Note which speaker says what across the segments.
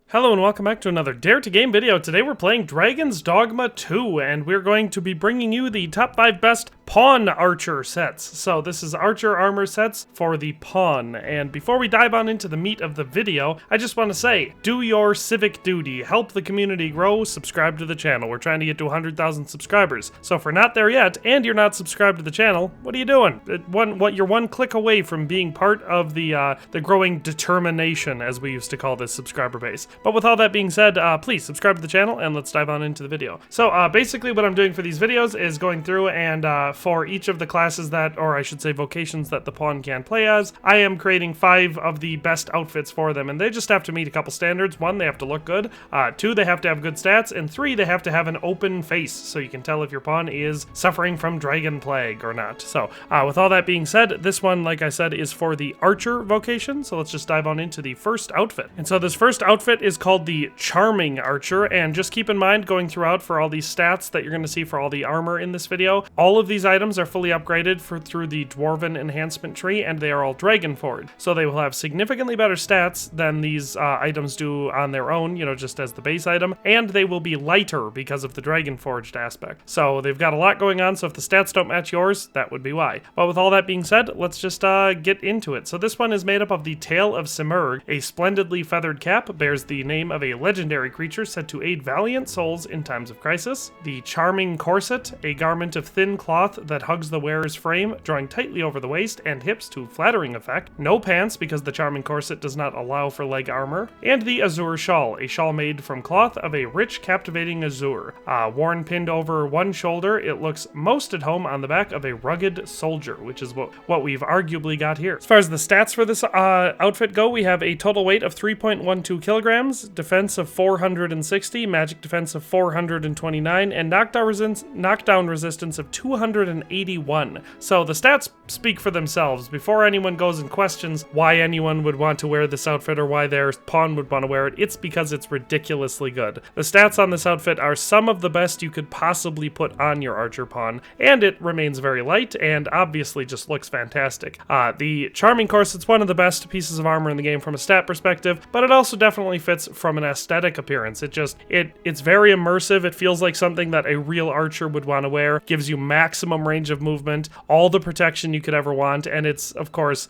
Speaker 1: Hello and welcome back to another Dare to Game video. Today we're playing Dragon's Dogma 2, and we're going to be bringing you the top 5 best pawn archer sets. So this is archer armor sets for the pawn, and before we dive on into the meat of the video, I just want to say, do your civic duty, help the community grow, subscribe to the channel. We're trying to get to 100,000 subscribers. So if we're not there yet, and you're not subscribed to the channel, what are you doing? You're one click away from being part of the growing determination, as we used to call this subscriber base. But with all that being said, please subscribe to the channel and let's dive on into the video. So basically what I'm doing for these videos is going through and for each of the classes that, or I should say vocations that the pawn can play as, I am creating 5 of the best outfits for them, and they just have to meet a couple standards. 1, they have to look good. 2, they have to have good stats, and 3, they have to have an open face so you can tell if your pawn is suffering from dragon plague or not. So with all that being said, this one, like I said, is for the Archer Vocation, so let's just dive on into the first outfit. And so this first outfit is called the Charming Archer, and just keep in mind going throughout for all these stats that you're going to see for all the armor in this video, all of these items are fully upgraded through the Dwarven enhancement tree, and they are all dragon forward, so they will have significantly better stats than these items do on their own, you know, just as the base item, and they will be lighter because of the dragon forged aspect. So they've got a lot going on, so if the stats don't match yours, that would be why. But with all that being said, let's just get into it. So this one is made up of the Tail of Simurgh. A splendidly feathered cap bears the name of a legendary creature said to aid valiant souls in times of crisis. The Charming Corset, a garment of thin cloth that hugs the wearer's frame, drawing tightly over the waist and hips to flattering effect. No pants, because the Charming Corset does not allow for leg armor. And the Azure Shawl, a shawl made from cloth of a rich, captivating azure. Worn pinned over one shoulder, it looks most at home on the back of a rugged soldier, which is what we've arguably got here. As far as the stats for this outfit go, we have a total weight of 3.12 kilograms, defense of 460, magic defense of 429, and knockdown resistance of 281. So the stats speak for themselves. Before anyone goes and questions why anyone would want to wear this outfit or why their pawn would want to wear it, it's because it's ridiculously good. The stats on this outfit are some of the best you could possibly put on your archer pawn, and it remains very light and obviously just looks fantastic. The Charming Corset's one of the best pieces of armor in the game from a stat perspective, but it also definitely fits from an aesthetic appearance. It's very immersive. It feels like something that a real archer would want to wear. Gives you maximum range of movement, all the protection you could ever want, and it's of course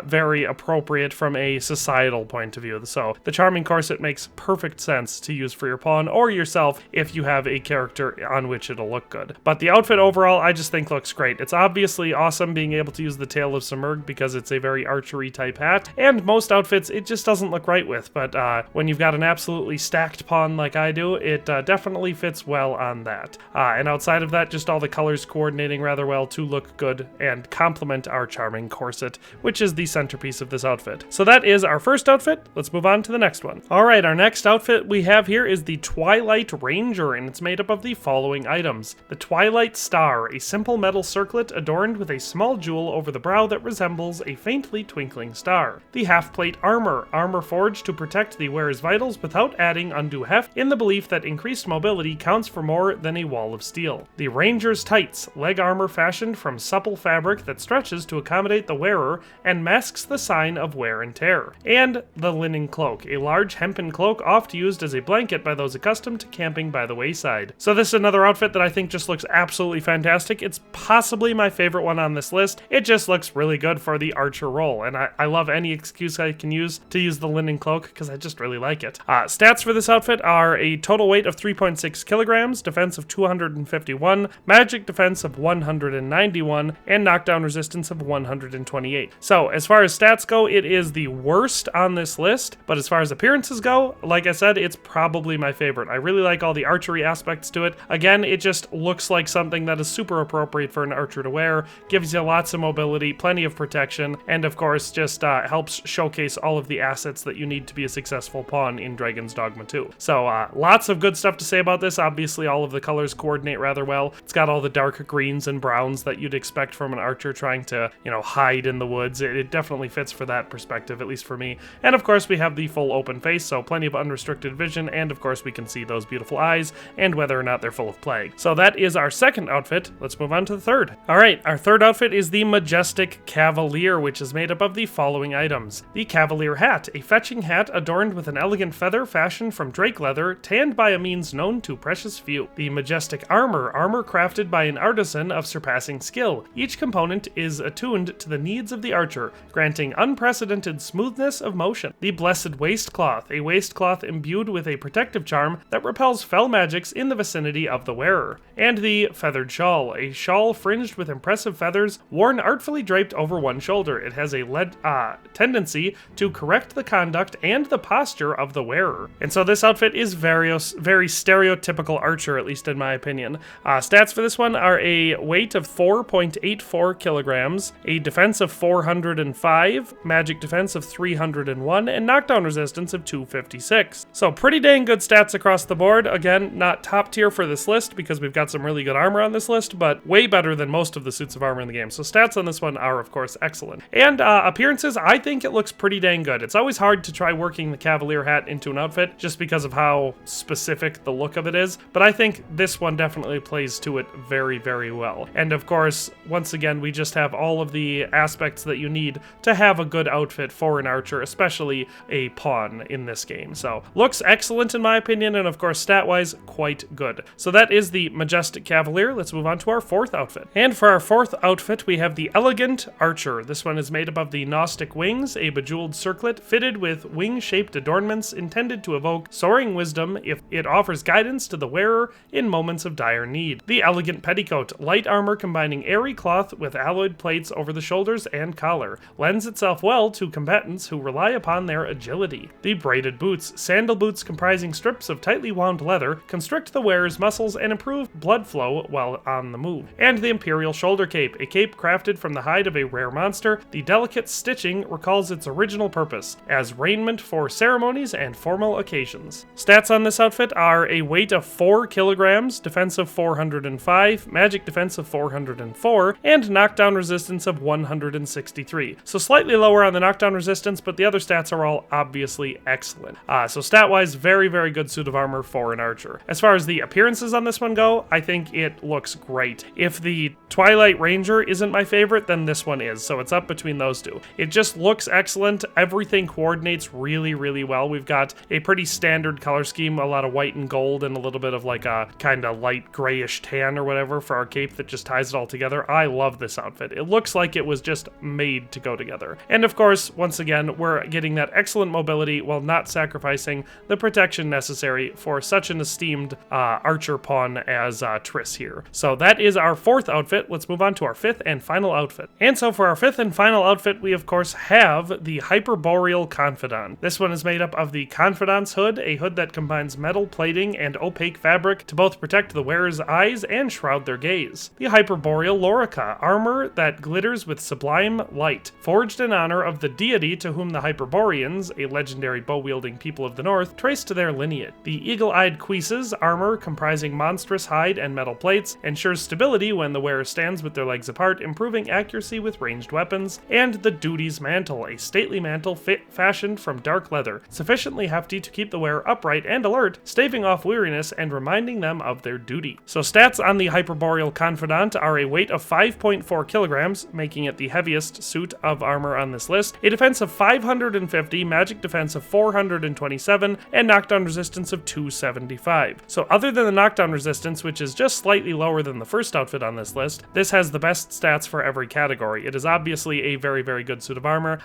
Speaker 1: very appropriate from a societal point of view. So the Charming Corset makes perfect sense to use for your pawn or yourself if you have a character on which it'll look good. But the outfit overall, I just think looks great. It's obviously awesome being able to use the Tail of Simurgh because it's a very archery type hat, and most outfits it just doesn't look right with, but when you've got an absolutely stacked pawn like I do, it definitely fits well on that. And outside of that, just all the colors coordinating rather well to look good and complement our Charming Corset, which is the centerpiece of this outfit. So that is our first outfit. Let's move on to the next one. Alright, our next outfit we have here is the Twilight Ranger, and it's made up of the following items. The Twilight Star, a simple metal circlet adorned with a small jewel over the brow that resembles a faintly twinkling star. The Half-Plate Armor, armor forged to protect the wearer's vitals without adding undue heft, in the belief that increased mobility counts for more than a wall of steel. The Ranger's Tights, leg armor fashioned from supple fabric that stretches to accommodate the wearer and masks the sign of wear and tear. And the Linen Cloak, a large hempen cloak oft used as a blanket by those accustomed to camping by the wayside. So this is another outfit that I think just looks absolutely fantastic. It's possibly my favorite one on this list. It just looks really good for the archer role, and I love any excuse I can use to use the Linen Cloak because I just really like it. Stats for this outfit are a total weight of 3.6 kilograms, defense of 251, magic defense of 191, and knockdown resistance of 128. So as far as stats go, it is the worst on this list, but as far as appearances go, like I said, it's probably my favorite. I really like all the archery aspects to it. Again, it just looks like something that is super appropriate for an archer to wear, gives you lots of mobility, plenty of protection, and of course just helps showcase all of the assets that you need to be a successful pawn in Dragon's Dogma 2. So lots of good stuff to say about this. Obviously all of the colors coordinate rather well. It's got all the dark greens and browns that you'd expect from an archer trying to, you know, hide in the woods. It definitely fits for that perspective, at least for me. And of course we have the full open face, so plenty of unrestricted vision, and of course we can see those beautiful eyes and whether or not they're full of plague. So that is our second outfit. Let's move on to the third. Alright, our third outfit is the Majestic Cavalier, which is made up of the following items. The Cavalier Hat, a fetching hat adorned with an elegant feather fashioned from drake leather, tanned by a means known to precious few. The Majestic Armor crafted by an artisan of surpassing skill. Each component is attuned to the needs of the archer, granting unprecedented smoothness of motion. The Blessed Waistcloth, a waistcloth imbued with a protective charm that repels fell magics in the vicinity of the wearer. And the Feathered Shawl, a shawl fringed with impressive feathers, worn artfully draped over one shoulder. It has a tendency to correct the conduct and the posture of the wearer. And so this outfit is very stereotypical archer, at least in my opinion. Stats for this one are a weight of 4.84 kilograms, a defense of 405, magic defense of 301, and knockdown resistance of 256. So pretty dang good stats across the board. Again, not top tier for this list because we've got some really good armor on this list, but way better than most of the suits of armor in the game. So stats on this one are, of course, excellent. And appearances, I think it looks pretty dang good. It's always hard to try working the Cavalier hat into an outfit just because of how specific the look of it is, but I think this one definitely plays to it very, very well. And of course, once again, we just have all of the aspects that you need to have a good outfit for an archer, especially a pawn in this game. So looks excellent in my opinion, and of course, stat-wise, quite good. So that is the Majestic Cavalier. Let's move on to our fourth outfit. And for our fourth outfit, we have the Elegant Archer. This one is made up of the Gnostic wings, a bejeweled circlet fitted with wing-shaped adornments intended to evoke soaring wisdom if it offers guidance to the wearer in moments of dire need. The Elegant Petticoat, light armor combining airy cloth with alloyed plates over the shoulders and collar, lends itself well to combatants who rely upon their agility. The Braided Boots, sandal boots comprising strips of tightly wound leather, constrict the wearer's muscles and improve blood flow while on the move. And the Imperial Shoulder Cape, a cape crafted from the hide of a rare monster. The delicate stitching recalls its original purpose, as raiment for ceremonies and formal occasions. Stats on this outfit are a weight of 4 kilograms, defense of 405, magic defense of 404, and knockdown resistance of 163. So slightly lower on the knockdown resistance, but the other stats are all obviously excellent. So stat-wise, very, very good suit of armor for an archer. As far as the appearances on this one go, I think it looks great. If the Twilight Ranger isn't my favorite, then this one is, so it's up between those two. It just looks excellent. Everything coordinates really, really well. We've got a pretty standard color scheme, a lot of white and gold, and a little bit of like a kind of light grayish tan or whatever for our cape that just ties it all together. I love this outfit. It looks like it was just made to go together. And of course, once again, we're getting that excellent mobility while not sacrificing the protection necessary for such an esteemed archer pawn as Triss here. So that is our fourth outfit. Let's move on to our fifth and final outfit. And so for our fifth and final outfit, we of course have the Hyperboreal Confidant. This one is made up of the Confidant's hood, a hood that combines metal plating and opaque fabric to both protect the wearer's eyes and shroud their gaze. The Hyperboreal Lorica, armor that glitters with sublime light, forged in honor of the deity to whom the Hyperboreans, a legendary bow-wielding people of the north, trace to their lineage. The Eagle-Eyed Cuisses, armor comprising monstrous hide and metal plates, ensures stability when the wearer stands with their legs apart, improving accuracy with ranged weapons. And the Duty's Mantle, a stately mantle fashioned from dark leather, sufficiently hefty to keep the wearer upright and alert, staving off weariness and reminding them of their duty. So stats on the Hyperboreal Confidant are a weight of 5.4 kilograms, making it the heaviest suit of armor on this list, a defense of 550, magic defense of 427, and knockdown resistance of 275. So other than the knockdown resistance, which is just slightly lower than the first outfit on this list, this has the best stats for every category. It is obviously a very, very good suit of armor.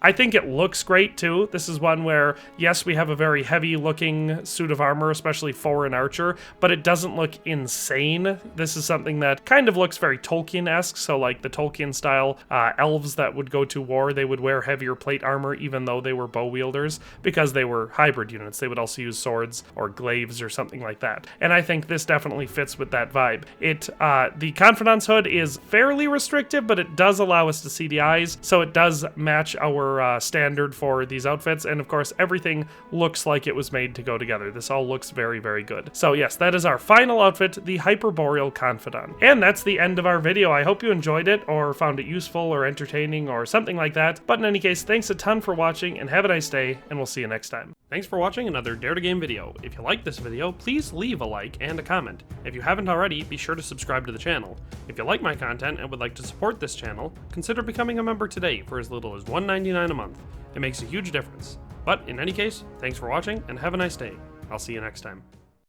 Speaker 1: I think it looks great too. This is one where, yes, we have a very heavy looking suit of armor, especially for an archer, but it doesn't look insane. This is something that kind of looks very Tolkien-esque, so like the Tolkien style elves that would go to war, they would wear heavier plate armor even though they were bow wielders, because they were hybrid units. They would also use swords or glaives or something like that. And I think this definitely fits with that vibe. The Confidant's hood is fairly restrictive, but it does allow us to see the eyes, so it does match our standard for these outfits, and of course everything looks like it was made to go together. This all looks very, very good. So yes, that is our final outfit, the Hyperboreal Confidant. And that's the end of our video. I hope you enjoyed it or found it useful or entertaining or something like that. But in any case, thanks a ton for watching and have a nice day, and we'll see you next time. Thanks for watching another Dare to Game video. If you liked this video, please leave a like and a comment. If you haven't already, be sure to subscribe to the channel. If you like my content and would like to support this channel, consider becoming a member today for as little as $1.99 a month. It makes a huge difference. But in any case, thanks for watching and have a nice day. I'll see you next time.